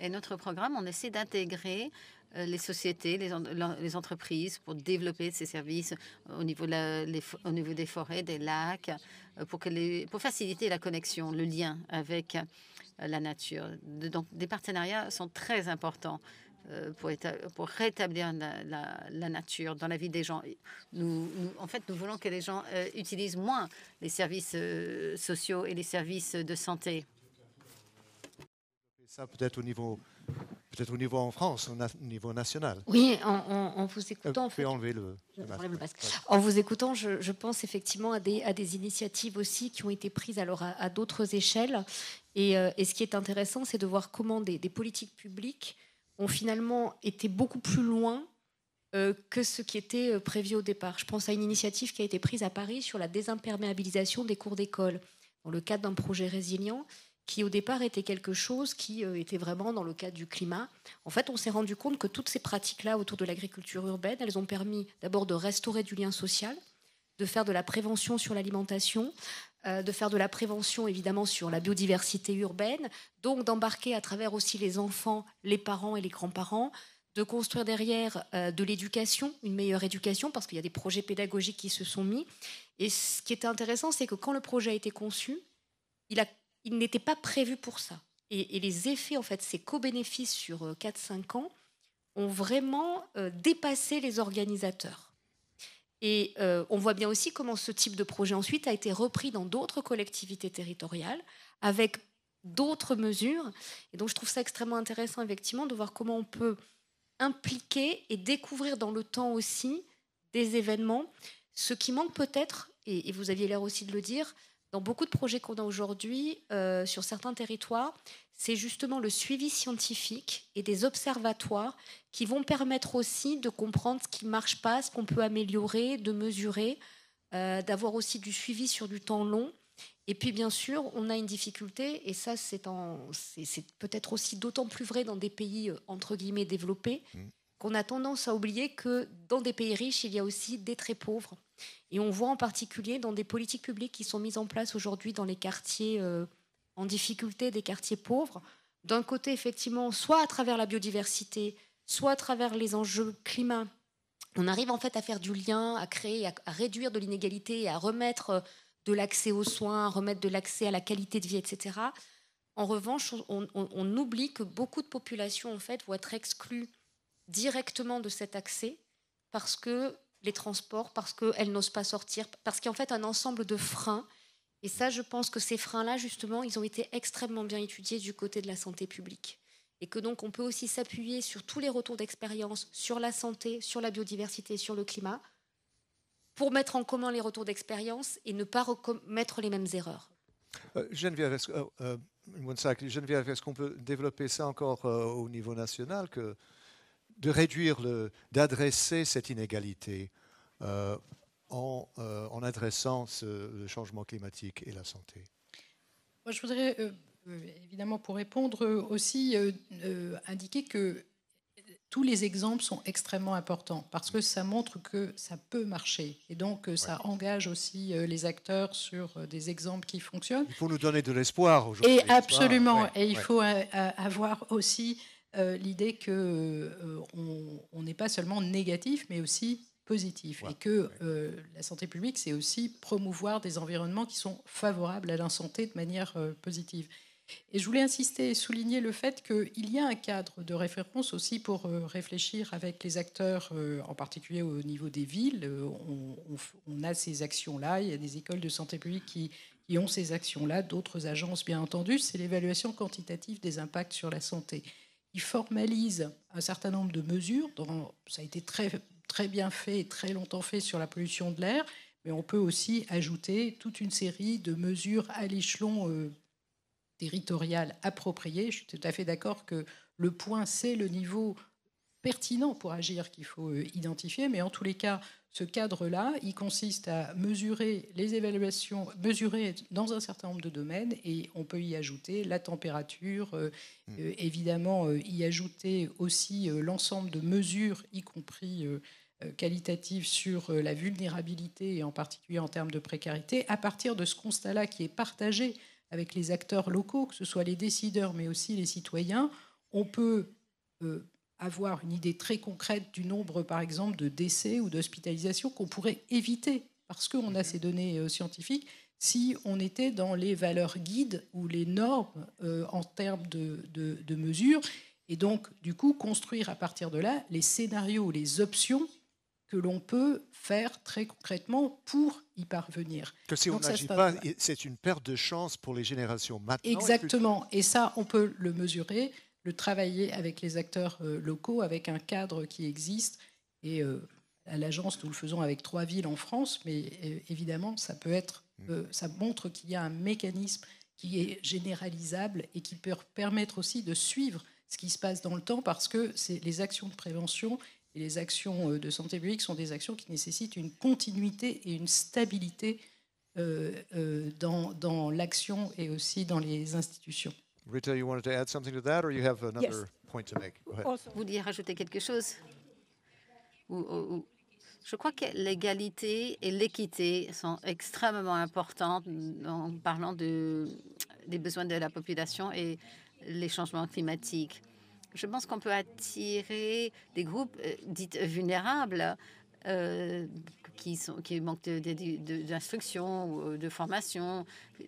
Et notre programme, on essaie d'intégrer les sociétés, les entreprises pour développer ces services au niveau, au niveau des forêts, des lacs, pour faciliter la connexion, le lien avec la nature. Donc, des partenariats sont très importants pour rétablir la nature dans la vie des gens. En fait, nous voulons que les gens utilisent moins les services sociaux et les services de santé. Ça peut-être au niveau en France, au niveau national. Oui, en vous écoutant, en fait, enlever le masque. En vous écoutant, je pense effectivement à des initiatives aussi qui ont été prises alors à d'autres échelles. Et ce qui est intéressant, c'est de voir comment des politiques publiques ont finalement été beaucoup plus loin que ce qui était prévu au départ. Je pense à une initiative qui a été prise à Paris sur la désimperméabilisation des cours d'école dans le cadre d'un projet résilient qui au départ était quelque chose qui était vraiment dans le cadre du climat. En fait, on s'est rendu compte que toutes ces pratiques-là autour de l'agriculture urbaine, elles ont permis d'abord de restaurer du lien social, de faire de la prévention sur l'alimentation, de faire de la prévention évidemment sur la biodiversité urbaine, donc d'embarquer à travers aussi les enfants, les parents et les grands-parents, de construire derrière de l'éducation, une meilleure éducation, parce qu'il y a des projets pédagogiques qui se sont mis. Et ce qui était intéressant, c'est que quand le projet a été conçu, il n'était pas prévu pour ça. Et les effets, en fait, ces co-bénéfices sur 4-5 ans ont vraiment dépassé les organisateurs. Et on voit bien aussi comment ce type de projet ensuite a été repris dans d'autres collectivités territoriales avec d'autres mesures. Et donc je trouve ça extrêmement intéressant effectivement de voir comment on peut impliquer et découvrir dans le temps aussi des événements. Ce qui manque peut-être, et vous aviez l'air aussi de le dire, dans beaucoup de projets qu'on a aujourd'hui sur certains territoires, c'est justement le suivi scientifique et des observatoires qui vont permettre aussi de comprendre ce qui ne marche pas, ce qu'on peut améliorer, de mesurer, d'avoir aussi du suivi sur du temps long. Et puis, bien sûr, on a une difficulté, et ça, c'est peut-être aussi d'autant plus vrai dans des pays, entre guillemets, développés, qu'on a tendance à oublier que dans des pays riches, il y a aussi des très pauvres. Et on voit en particulier dans des politiques publiques qui sont mises en place aujourd'hui dans les quartiers en difficulté, des quartiers pauvres, d'un côté, effectivement, soit à travers la biodiversité, soit à travers les enjeux climat, on arrive en fait à faire du lien, à créer, à réduire de l'inégalité, à remettre de l'accès aux soins, à remettre de l'accès à la qualité de vie, etc. En revanche, on oublie que beaucoup de populations en fait, vont être exclues directement de cet accès parce que les transports, parce qu'elles n'osent pas sortir, parce qu'il y a en fait un ensemble de freins. Et ça, je pense que ces freins-là, justement, ils ont été extrêmement bien étudiés du côté de la santé publique. Et que donc, on peut aussi s'appuyer sur tous les retours d'expérience, sur la santé, sur la biodiversité, sur le climat, pour mettre en commun les retours d'expérience et ne pas commettre les mêmes erreurs. Geneviève, est-ce qu'on peut développer ça encore au niveau national, de réduire, d'adresser cette inégalité en adressant le changement climatique et la santé? Moi, je voudrais, évidemment, pour répondre, aussi indiquer que tous les exemples sont extrêmement importants parce que ça montre que ça peut marcher. Et donc, ça engage aussi les acteurs sur des exemples qui fonctionnent. Il faut nous donner de l'espoir aujourd'hui. Et absolument. Et il faut avoir aussi l'idée qu'on n'est pas seulement négatif, mais aussi positif. Et que la santé publique, c'est aussi promouvoir des environnements qui sont favorables à la santé de manière positive. Et je voulais insister et souligner le fait qu'il y a un cadre de référence aussi pour réfléchir avec les acteurs, en particulier au niveau des villes. On a ces actions-là, il y a des écoles de santé publique qui ont ces actions-là, d'autres agences, bien entendu. C'est l'évaluation quantitative des impacts sur la santé. Ils formalisent un certain nombre de mesures. Ça a été très bien fait et très longtemps fait sur la pollution de l'air, mais on peut aussi ajouter toute une série de mesures à l'échelon territorial approprié. Je suis tout à fait d'accord que le point, c'est le niveau pertinents pour agir qu'il faut identifier. Mais en tous les cas, ce cadre-là, il consiste à mesurer les évaluations, mesurer dans un certain nombre de domaines, et on peut y ajouter la température, évidemment y ajouter aussi l'ensemble de mesures, y compris qualitatives, sur la vulnérabilité, et en particulier en termes de précarité, à partir de ce constat-là qui est partagé avec les acteurs locaux, que ce soit les décideurs, mais aussi les citoyens. On peut avoir une idée très concrète du nombre, par exemple, de décès ou d'hospitalisations qu'on pourrait éviter, parce qu'on a ces données scientifiques, si on était dans les valeurs guides ou les normes en termes de mesures, et donc, du coup, construire à partir de là les scénarios, les options que l'on peut faire très concrètement pour y parvenir. Que si on n'agit pas, c'est une perte de chance pour les générations maintenant. Exactement, et ça, on peut le mesurer, le travailler avec les acteurs locaux, avec un cadre qui existe. Et à l'agence, nous le faisons avec 3 villes en France, mais évidemment, ça peut être, ça montre qu'il y a un mécanisme qui est généralisable et qui peut permettre aussi de suivre ce qui se passe dans le temps, parce que les actions de prévention et les actions de santé publique sont des actions qui nécessitent une continuité et une stabilité dans l'action et aussi dans les institutions. Rita, you wanted to add something to that, or you have another point to make? Go ahead. Vous vouliez rajouter quelque chose? Je crois que l'égalité et l'équité sont extrêmement importantes en parlant des besoins de la population et les changements climatiques. Je pense qu'on peut attirer des groupes dits vulnérables qui manquent d'instruction ou de formation.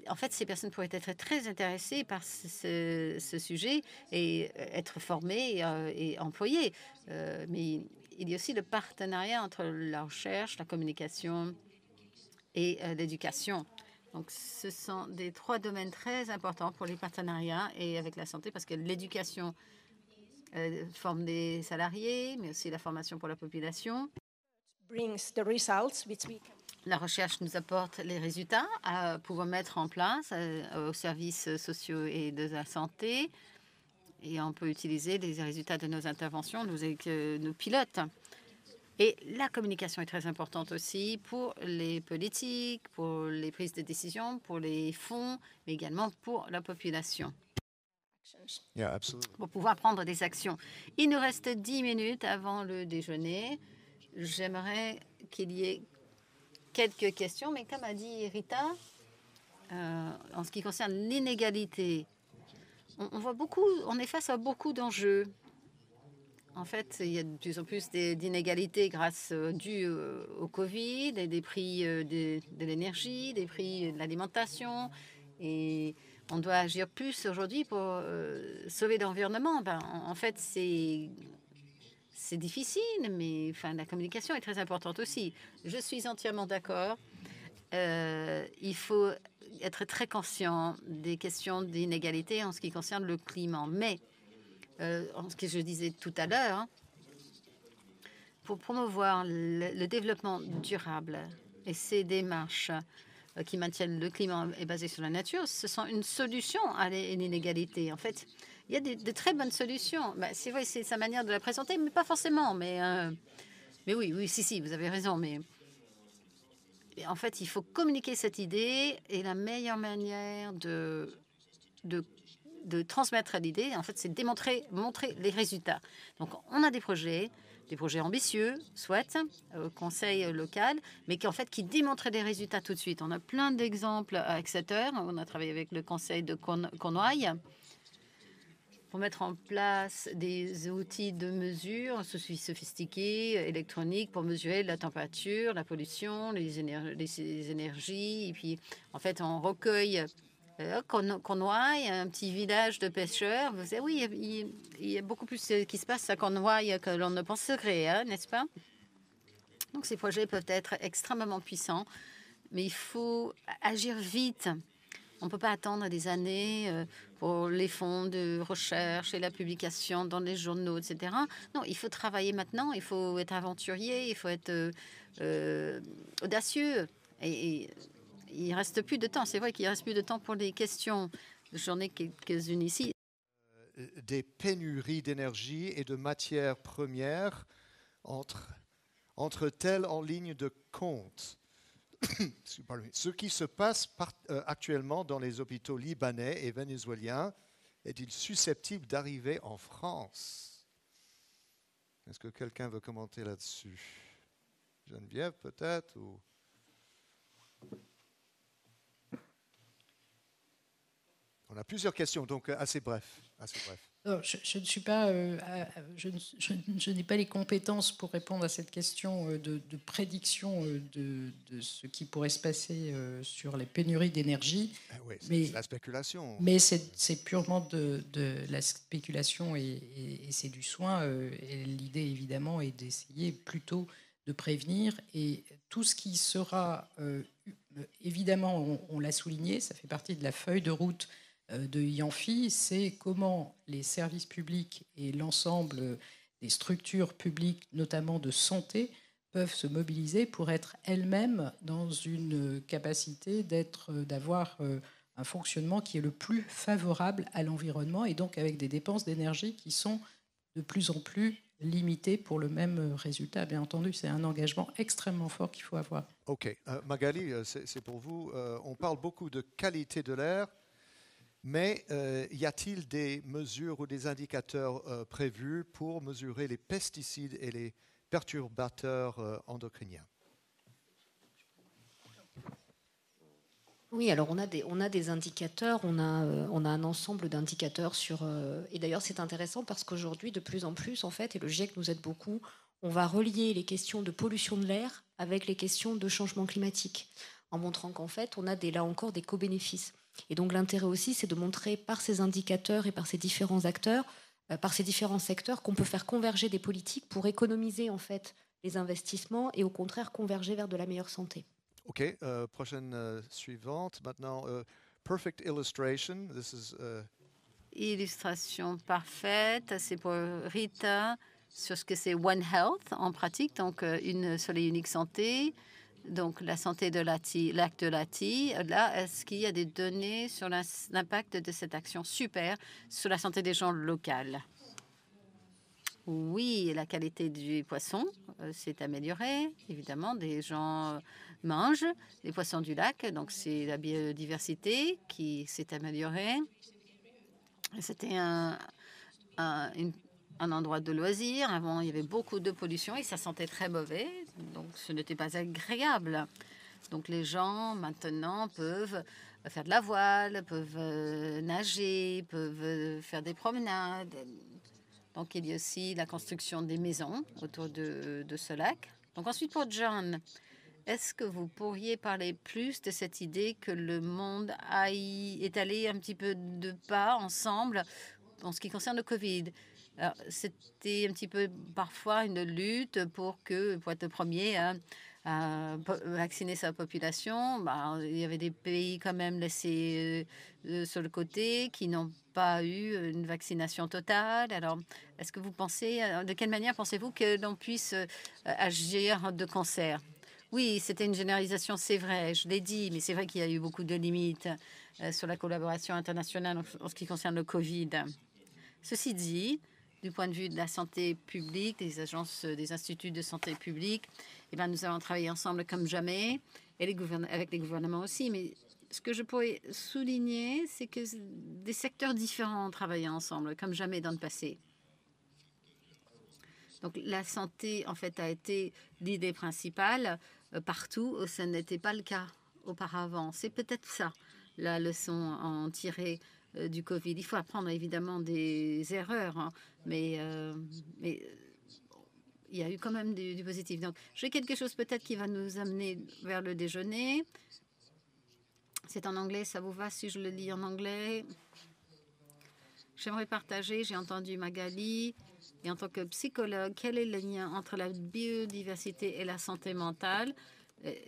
En fait, ces personnes pourraient être très intéressées par ce sujet et être formées et employées. Mais il y a aussi le partenariat entre la recherche, la communication et l'éducation. Donc, ce sont des 3 domaines très importants pour les partenariats et avec la santé, parce que l'éducation forme des salariés, mais aussi la formation pour la population. La recherche nous apporte les résultats à pouvoir mettre en place aux services sociaux et de la santé. Et on peut utiliser les résultats de nos interventions, nos pilotes. Et la communication est très importante aussi pour les politiques, pour les prises de décision, pour les fonds, mais également pour la population. Yeah, absolutely. Pour pouvoir prendre des actions. Il nous reste 10 minutes avant le déjeuner. J'aimerais qu'il y ait quelques questions, mais comme a dit Rita, en ce qui concerne l'inégalité, on est face à beaucoup d'enjeux. En fait, il y a de plus en plus d'inégalités dues au Covid, et des prix de l'énergie, des prix de l'alimentation. Et on doit agir plus aujourd'hui pour sauver l'environnement. En fait, c'est difficile, mais la communication est très importante aussi. Je suis entièrement d'accord. Il faut être très conscient des questions d'inégalité en ce qui concerne le climat. Mais, en ce que je disais tout à l'heure, pour promouvoir le développement durable et ces démarches qui maintiennent le climat et basées sur la nature, ce sont une solution à l'inégalité. En fait, il y a de très bonnes solutions. C'est vrai, c'est sa manière de la présenter, mais pas forcément. Mais oui, si, vous avez raison. Mais en fait, il faut communiquer cette idée, et la meilleure manière de transmettre l'idée, en fait, c'est montrer les résultats. Donc, on a des projets ambitieux, soit au conseil local, mais qui démontrent des résultats tout de suite. On a plein d'exemples à Exeter. On a travaillé avec le conseil de Cornouailles pour mettre en place des outils de mesure sophistiqués, électroniques, pour mesurer la température, la pollution, les énergies. Et puis, en fait, on recueille Cornouailles, un petit village de pêcheurs. Vous savez, oui, il y a beaucoup plus qui se passe à Cornouailles que l'on ne penserait, n'est-ce pas? Donc, ces projets peuvent être extrêmement puissants, mais il faut agir vite. On ne peut pas attendre des années pour les fonds de recherche et la publication dans les journaux, etc. Non, il faut travailler maintenant, il faut être aventurier, il faut être audacieux. Et il ne reste plus de temps. C'est vrai qu'il ne reste plus de temps pour les questions. J'en ai quelques-unes ici. des pénuries d'énergie et de matières premières entre-t-elle en ligne de compte? Ce qui se passe actuellement dans les hôpitaux libanais et vénézuéliens est-il susceptible d'arriver en France? Est-ce que quelqu'un veut commenter là-dessus? Geneviève, peut-être ou... On a plusieurs questions, donc assez bref. Non, je ne suis pas, je n'ai pas les compétences pour répondre à cette question de prédiction de ce qui pourrait se passer sur les pénuries d'énergie. Oui, c'est la spéculation. Mais c'est purement de la spéculation et c'est du soin. Et l'idée, évidemment, est d'essayer plutôt de prévenir. Et tout ce qui sera, évidemment, on l'a souligné, ça fait partie de la feuille de route de IANFI, c'est comment les services publics et l'ensemble des structures publiques, notamment de santé, peuvent se mobiliser pour être elles-mêmes dans une capacité d'avoir un fonctionnement qui est le plus favorable à l'environnement et donc avec des dépenses d'énergie qui sont de plus en plus limitées pour le même résultat. Bien entendu, c'est un engagement extrêmement fort qu'il faut avoir. OK. Magali, c'est pour vous. On parle beaucoup de qualité de l'air. Mais y a-t-il des mesures ou des indicateurs prévus pour mesurer les pesticides et les perturbateurs endocriniens? Oui, alors on a des indicateurs, on a un ensemble d'indicateurs sur... et d'ailleurs, c'est intéressant parce qu'aujourd'hui, de plus en plus, en fait, et le GIEC nous aide beaucoup, on va relier les questions de pollution de l'air avec les questions de changement climatique, en montrant qu'en fait, on a là encore des co-bénéfices. Et donc l'intérêt aussi, c'est de montrer par ces indicateurs et par ces différents acteurs, par ces différents secteurs, qu'on peut faire converger des politiques pour économiser en fait les investissements et au contraire converger vers de la meilleure santé. OK. Prochaine suivante. Maintenant, perfect illustration. This is, illustration parfaite. C'est pour Rita sur ce que c'est One Health en pratique, donc une seule et unique santé. Donc, la santé de l'acte de l'ATI, là, est-ce qu'il y a des données sur l'impact de cette action super sur la santé des gens locaux? Oui, la qualité du poisson s'est améliorée. Évidemment, des gens mangent les poissons du lac, donc c'est la biodiversité qui s'est améliorée. C'était un endroit de loisirs. Avant, il y avait beaucoup de pollution et ça sentait très mauvais. Donc, ce n'était pas agréable. Donc, les gens, maintenant, peuvent faire de la voile, peuvent nager, peuvent faire des promenades. Donc, il y a aussi la construction des maisons autour de ce lac. Donc, ensuite, pour John, est-ce que vous pourriez parler plus de cette idée que le monde est allé un petit peu de pas ensemble en ce qui concerne le Covid? C'était un petit peu parfois une lutte pour être le premier à vacciner sa population. Il y avait des pays quand même laissés sur le côté qui n'ont pas eu une vaccination totale. Alors, est-ce que vous pensez, de quelle manière pensez-vous que l'on puisse agir de concert? Oui, c'était une généralisation, c'est vrai, je l'ai dit, mais c'est vrai qu'il y a eu beaucoup de limites sur la collaboration internationale en ce qui concerne le Covid. Ceci dit, du point de vue de la santé publique, des agences, des instituts de santé publique, nous allons travailler ensemble comme jamais, et avec les gouvernements aussi. Mais ce que je pourrais souligner, c'est que des secteurs différents ont travaillé ensemble, comme jamais dans le passé. Donc la santé, en fait, a été l'idée principale partout où ce n'était pas le cas auparavant. C'est peut-être ça, la leçon à en tirer du Covid. Il faut apprendre évidemment des erreurs, hein, mais il y a eu quand même du positif. Donc, j'ai quelque chose peut-être qui va nous amener vers le déjeuner. C'est en anglais, ça vous va si je le lis en anglais? J'aimerais partager, j'ai entendu Magali, et en tant que psychologue, quel est le lien entre la biodiversité et la santé mentale?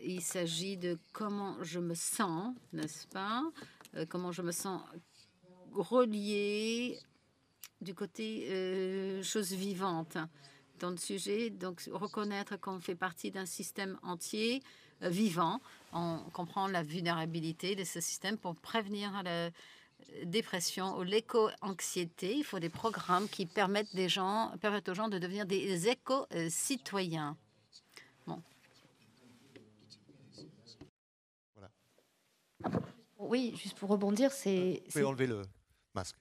Il s'agit de comment je me sens, n'est-ce pas? Comment je me sens relié du côté choses vivantes dans le sujet. Donc, reconnaître qu'on fait partie d'un système entier vivant. On comprend la vulnérabilité de ce système pour prévenir dépression ou l'éco-anxiété. Il faut des programmes qui permettent aux gens de devenir des éco-citoyens. Bon. Voilà. Oui, juste pour rebondir, c'est... Vous pouvez enlever le masque.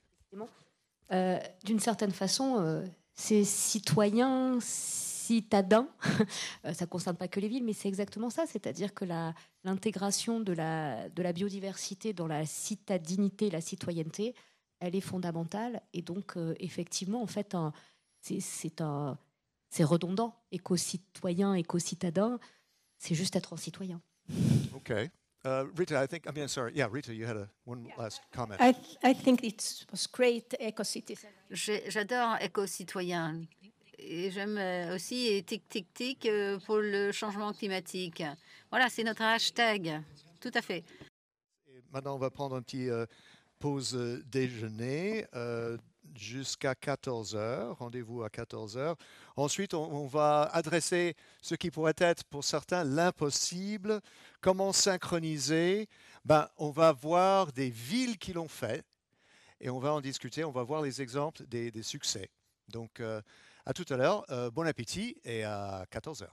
D'une certaine façon, ces citoyens, citadins, ça ne concerne pas que les villes, mais c'est exactement ça. C'est-à-dire que l'intégration de la biodiversité dans la citadinité, la citoyenneté, elle est fondamentale. Et donc, effectivement, en fait, c'est redondant. Éco-citoyen, éco-citadin, c'est juste être un citoyen. OK. Rita, sorry. Yeah, Rita, you had one last comment. I think it was great, eco-citizen. J'adore éco-citoyen. Et j'aime aussi tic tic tic pour le changement climatique. Voilà, c'est notre hashtag. Tout à fait. Et maintenant, on va prendre un petit pause déjeuner jusqu'à 14h. Rendez-vous à 14h. Ensuite, on va adresser ce qui pourrait être pour certains l'impossible. Comment synchroniser? On va voir des villes qui l'ont fait et on va en discuter. On va voir les exemples des succès. Donc, à tout à l'heure. Bon appétit et à 14h.